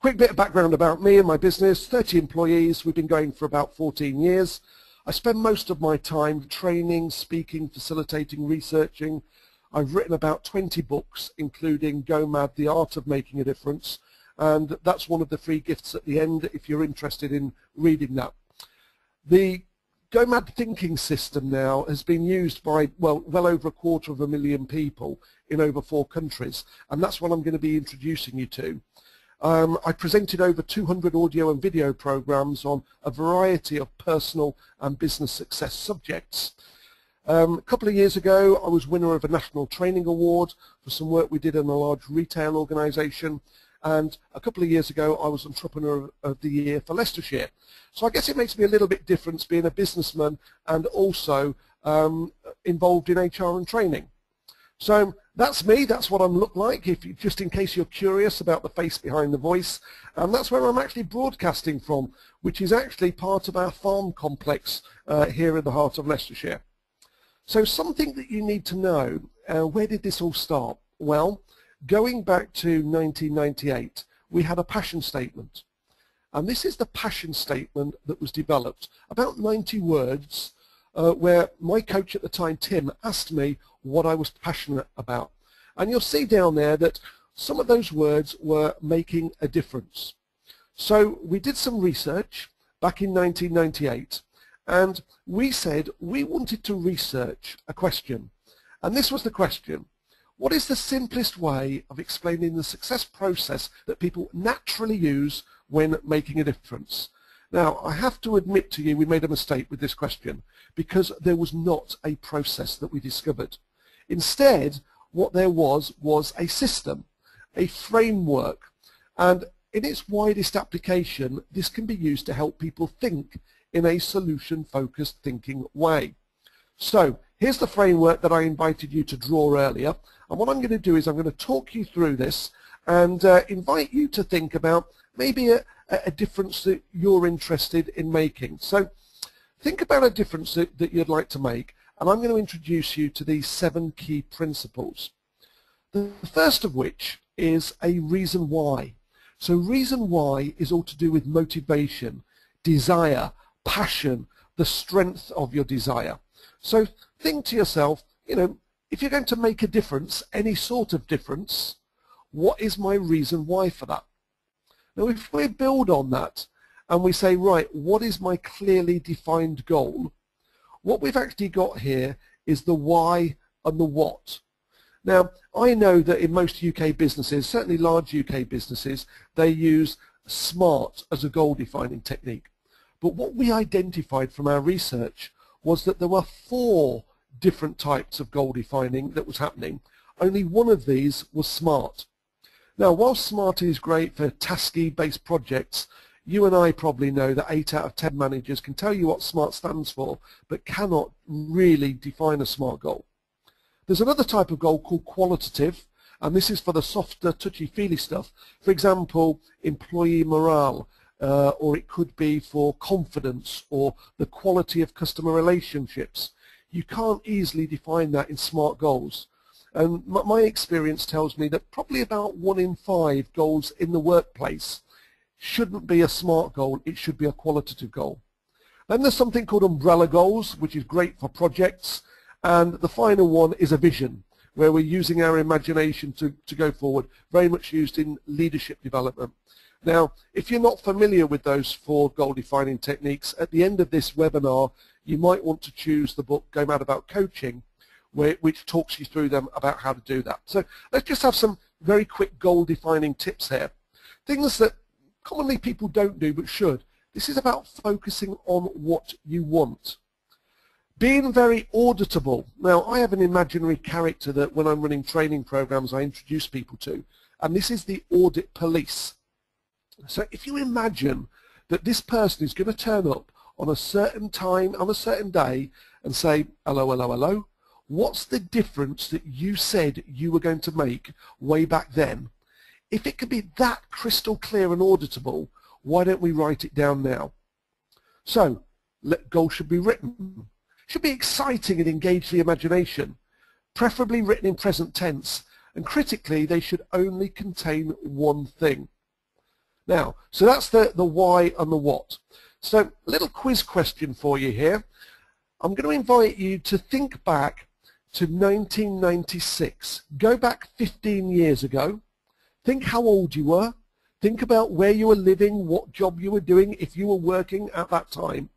quick bit of background about me and my business. 30 employees. We've been going for about 14 years. I spend most of my time training, speaking, facilitating, researching. I've written about 20 books, including Go Mad, The Art of Making a Difference, and that's one of the free gifts at the end if you're interested in reading that. The Go Mad thinking system now has been used by well over 250,000 people in over 4 countries, and that's what I'm going to be introducing you to. I presented over 200 audio and video programs on a variety of personal and business success subjects. A couple of years ago, I was winner of a national training award for some work we did in a large retail organisation, and a couple of years ago, I was Entrepreneur of the Year for Leicestershire. So I guess it makes me a little bit different being a businessman and also involved in HR and training. So that's me, that's what I look like, just in case you're curious about the face behind the voice. And that's where I'm actually broadcasting from, which is actually part of our farm complex here in the heart of Leicestershire. So something that you need to know, where did this all start? Well, going back to 1998, we had a passion statement. And this is the passion statement that was developed, about 90 words, where my coach at the time, Tim, asked me what I was passionate about. And you'll see down there that some of those words were making a difference. So we did some research back in 1998, and we said we wanted to research a question. And this was the question: what is the simplest way of explaining the success process that people naturally use when making a difference? Now, I have to admit to you we made a mistake with this question, because there was not a process that we discovered. Instead, what there was a system, a framework, and in its widest application, this can be used to help people think in a solution-focused thinking way. So here's the framework that I invited you to draw earlier, and what I'm going to do is I'm going to talk you through this and invite you to think about maybe a difference that you're interested in making. So think about a difference that you'd like to make, and I'm going to introduce you to these 7 key principles. The first of which is a reason why. So reason why is all to do with motivation, desire, passion, the strength of your desire. So think to yourself, you know, if you're going to make a difference, any sort of difference, what is my reason why for that? Now, if we build on that and we say, right, what is my clearly defined goal? What we've actually got here is the why and the what. Now, I know that in most UK businesses, certainly large UK businesses, they use SMART as a goal-defining technique. But what we identified from our research was that there were 4 different types of goal-defining that was happening. Only one of these was SMART. Now, while SMART is great for tasky-based projects, you and I probably know that 8 out of 10 managers can tell you what SMART stands for, but cannot really define a SMART goal. There's another type of goal called qualitative, and this is for the softer, touchy-feely stuff. For example, employee morale, or it could be for confidence or the quality of customer relationships. You can't easily define that in SMART goals. And my experience tells me that probably about 1 in 5 goals in the workplace shouldn't be a SMART goal, it should be a qualitative goal. Then there's something called umbrella goals, which is great for projects. And the final one is a vision, where we're using our imagination to go forward, very much used in leadership development. Now, if you're not familiar with those 4 goal-defining techniques, at the end of this webinar, you might want to choose the book Go Mad About Coaching, which talks you through them about how to do that. So let's just have some very quick goal-defining tips here. Things that commonly people don't do but should. This is about focusing on what you want. Being very auditable. Now, I have an imaginary character that when I'm running training programs I introduce people to, and this is the audit police. So if you imagine that this person is going to turn up on a certain time, on a certain day, and say, hello, hello, hello, what's the difference that you said you were going to make way back then? If it could be that crystal clear and auditable, why don't we write it down now? So, goals should be written. Should be exciting and engage the imagination, preferably written in present tense, and critically they should only contain one thing. Now, so that's the why and the what. So a little quiz question for you here. I'm going to invite you to think back to 1996. Go back 15 years ago. Think how old you were. Think about where you were living, what job you were doing, if you were working at that time.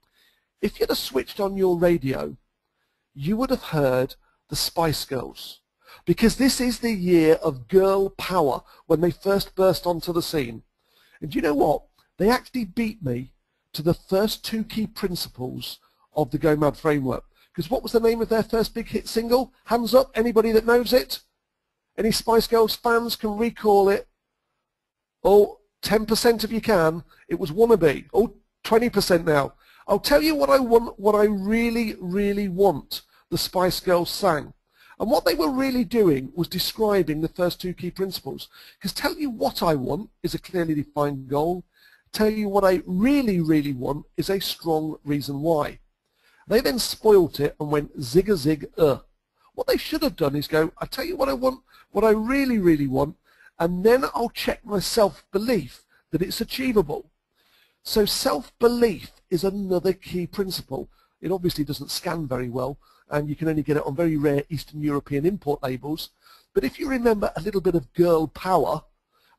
If you'd have switched on your radio, you would have heard the Spice Girls, because this is the year of girl power when they first burst onto the scene. And do you know what? They actually beat me to the first two key principles of the Go Mad framework. Because what was the name of their first big hit single? Hands up, anybody that knows it? Any Spice Girls fans can recall it? Oh, 10% of you can. It was Wannabe. Oh, 20% now. I'll tell you what I want, what I really, really want, the Spice Girls sang. And what they were really doing was describing the first two key principles. Because tell you what I want is a clearly defined goal. Tell you what I really, really want is a strong reason why. They then spoilt it and went zig-a-zig. What they should have done is go, I tell you what I want, what I really, really want, and then I'll check my self-belief that it's achievable. So self-belief is another key principle. It obviously doesn't scan very well, and you can only get it on very rare Eastern European import labels. But if you remember a little bit of girl power,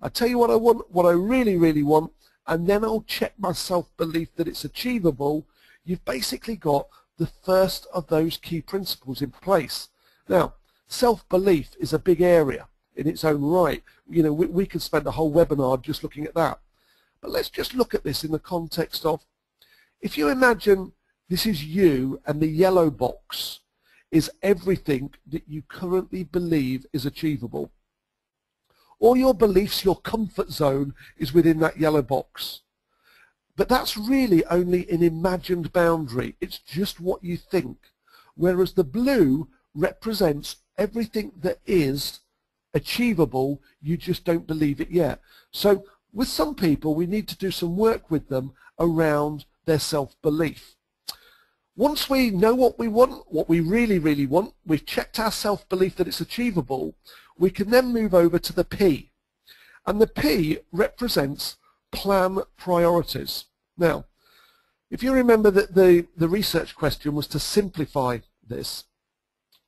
I tell you what I want, what I really, really want, and then I'll check my self-belief that it's achievable, you've basically got the first of those key principles in place. Now, self-belief is a big area in its own right. You know, we could spend a whole webinar just looking at that. But let's just look at this in the context of, if you imagine this is you and the yellow box is everything that you currently believe is achievable. All your beliefs, your comfort zone is within that yellow box. But that's really only an imagined boundary. It's just what you think. Whereas the blue represents everything that is achievable, you just don't believe it yet. So with some people, we need to do some work with them around their self-belief. Once we know what we want, what we really, really want, we've checked our self-belief that it's achievable, we can then move over to the P. And the P represents plan priorities. Now, if you remember that the research question was to simplify this,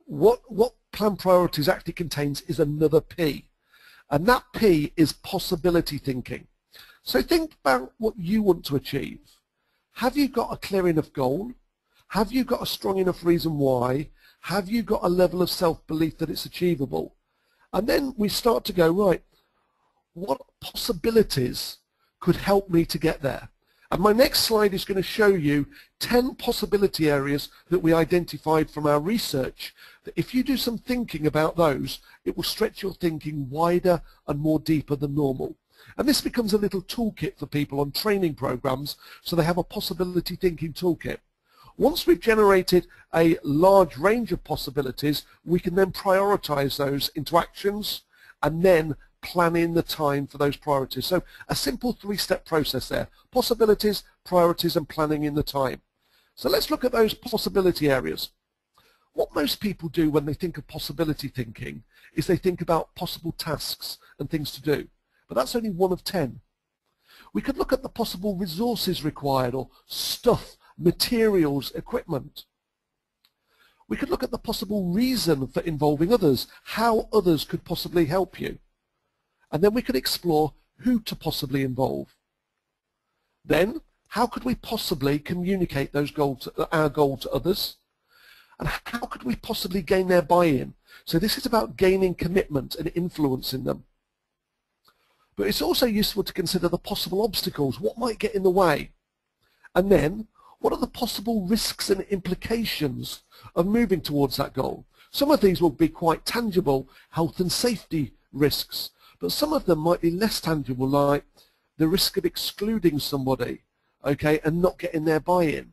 what plan priorities actually contains is another P. And that P is possibility thinking. So think about what you want to achieve. Have you got a clear enough goal? Have you got a strong enough reason why? Have you got a level of self-belief that it's achievable? And then we start to go, right, what possibilities could help me to get there? And my next slide is going to show you 10 possibility areas that we identified from our research, that if you do some thinking about those, it will stretch your thinking wider and more deeper than normal. And this becomes a little toolkit for people on training programs, so they have a possibility thinking toolkit. Once we've generated a large range of possibilities, we can then prioritize those into actions and then plan in the time for those priorities. So a simple three-step process there: possibilities, priorities, and planning in the time. So let's look at those possibility areas. What most people do when they think of possibility thinking is they think about possible tasks and things to do. But that's only one of 10. We could look at the possible resources required, or stuff, materials, equipment. We could look at the possible reason for involving others, how others could possibly help you. And then we could explore who to possibly involve. Then, how could we possibly communicate those goals, our goal to others? And how could we possibly gain their buy-in? So this is about gaining commitment and influencing them. But it's also useful to consider the possible obstacles. What might get in the way? And then, what are the possible risks and implications of moving towards that goal? Some of these will be quite tangible, health and safety risks, but some of them might be less tangible, like the risk of excluding somebody, okay, and not getting their buy-in,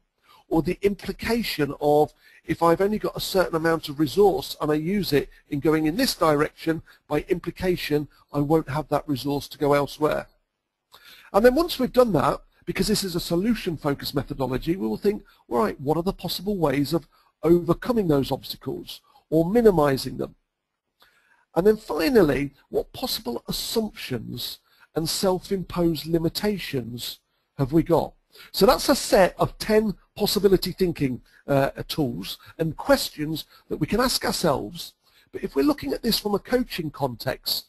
or the implication of, if I've only got a certain amount of resource and I use it in going in this direction, by implication I won't have that resource to go elsewhere. And then once we've done that, because this is a solution-focused methodology, we will think, all right, what are the possible ways of overcoming those obstacles or minimizing them? And then finally, what possible assumptions and self-imposed limitations have we got? So that's a set of 10 possibility thinking tools and questions that we can ask ourselves. But if we're looking at this from a coaching context,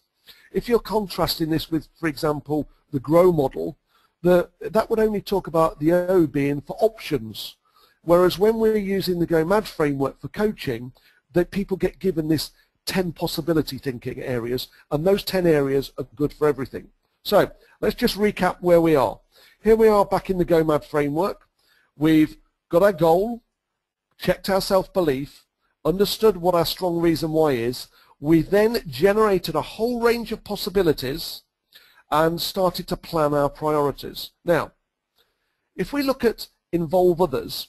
if you're contrasting this with, for example, the GROW model, that would only talk about the O being for options. Whereas when we're using the Go Mad framework for coaching, that people get given this 10 possibility thinking areas, and those 10 areas are good for everything. So let's just recap where we are. Here we are back in the Go Mad framework. We've got our goal, checked our self-belief, understood what our strong reason why is. We then generated a whole range of possibilities and started to plan our priorities. Now, if we look at involve others,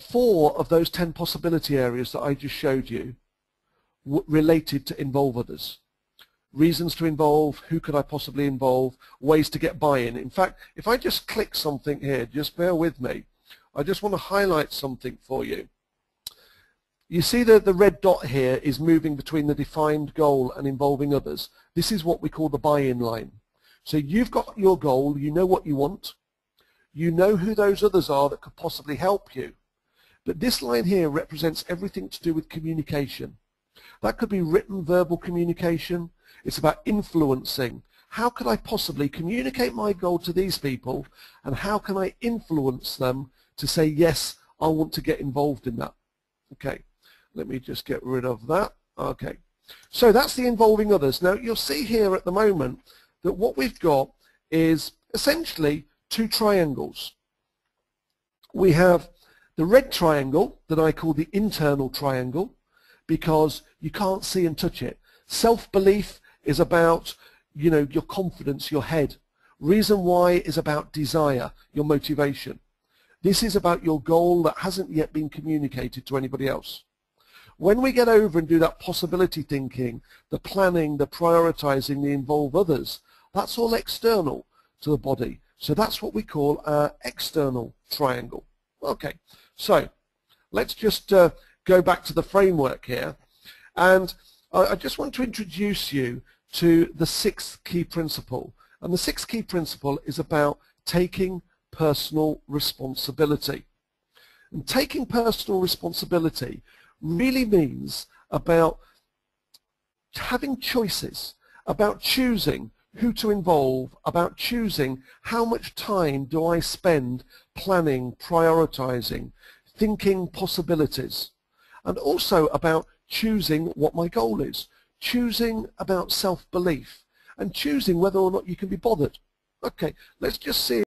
4 of those 10 possibility areas that I just showed you related to involve others. Reasons to involve, who could I possibly involve, ways to get buy-in. In fact, if I just click something here, just bear with me, I just want to highlight something for you. You see that the red dot here is moving between the defined goal and involving others. This is what we call the buy-in line. So you've got your goal, you know what you want, you know who those others are that could possibly help you. But this line here represents everything to do with communication. That could be written, verbal communication. It's about influencing. How could I possibly communicate my goal to these people, and how can I influence them to say, yes, I want to get involved in that? Okay, let me just get rid of that. Okay, so that's the involving others. Now, you'll see here at the moment that what we've got is essentially 2 triangles. We have the red triangle that I call the internal triangle, because you can't see and touch it. Self-belief is about, you know, your confidence, your head. Reason why is about desire, your motivation. This is about your goal that hasn't yet been communicated to anybody else. When we get over and do that possibility thinking, the planning, the prioritizing, the involve others, that's all external to the body. So that's what we call our external triangle. Okay, so let's just go back to the framework here, and I just want to introduce you to the 6th key principle. And the 6th key principle is about taking personal responsibility. And taking personal responsibility really means about having choices, about choosing who to involve, about choosing how much time do I spend planning, prioritizing, thinking possibilities, and also about choosing what my goal is, choosing about self-belief, and choosing whether or not you can be bothered. Okay, let's just see